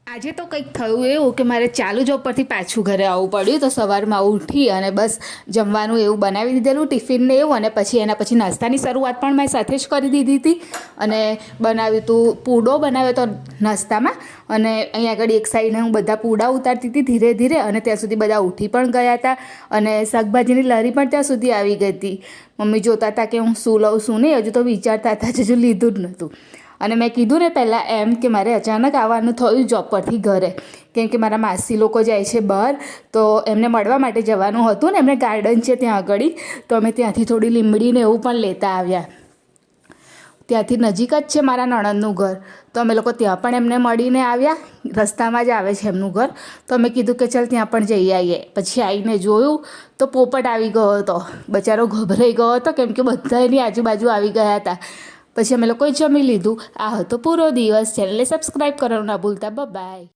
આજે તો કંઈક થયું એવું કે મારે ચાલુ જોબ પરથી પાછું ઘરે આવવું પડ્યું. તો સવારમાં ઉઠી અને બસ જમવાનું એવું બનાવી દીધેલું, ટિફિનને એવું, અને પછી એના પછી નાસ્તાની શરૂઆત પણ મેં સાથે જ કરી દીધી હતી. અને બનાવ્યું હતું પૂડો બનાવ્યો હતો નાસ્તામાં. અને અહીંયા આગળ એક સાઈડે હું બધા પૂડા ઉતારતી હતી ધીરે ધીરે, અને ત્યાં સુધી બધા ઉઠી પણ ગયા હતા. અને શાકભાજીની લારી પણ ત્યાં સુધી આવી ગઈ હતી. મમ્મી જોતા હતા કે હું શું લઉં શું નહીં, હજુ તો વિચારતા હતા, હજુ લીધું જ નહોતું. અને મેં કીધું ને પહેલાં એમ કે મારે અચાનક આવવાનું થયું જોબ પરથી ઘરે, કેમ કે મારા માસી લોકો જાય છે બહાર, તો એમને મળવા માટે જવાનું હતું ને, એમને ગાર્ડન છે ત્યાં આગળ, તો અમે ત્યાંથી થોડી લીમડીને એવું પણ લેતા આવ્યા. ત્યાંથી નજીક જ છે મારા નણંદનું ઘર, તો અમે લોકો ત્યાં પણ એમને મળીને આવ્યા. રસ્તામાં જ આવે છે એમનું ઘર, તો અમે કીધું કે ચાલ ત્યાં પણ જઈ આવીએ. પછી આવીને જોયું તો પોપટ આવી ગયો હતો. બચારો ગભરાઈ ગયો હતો, કેમ કે બધા એની આજુબાજુ આવી ગયા હતા. પછી અમે લોકોએ જમી લીધું. આ હતો પૂરો દિવસ. ચેનલને સબસ્ક્રાઈબ કરવાનું ના ભૂલતા. બાય.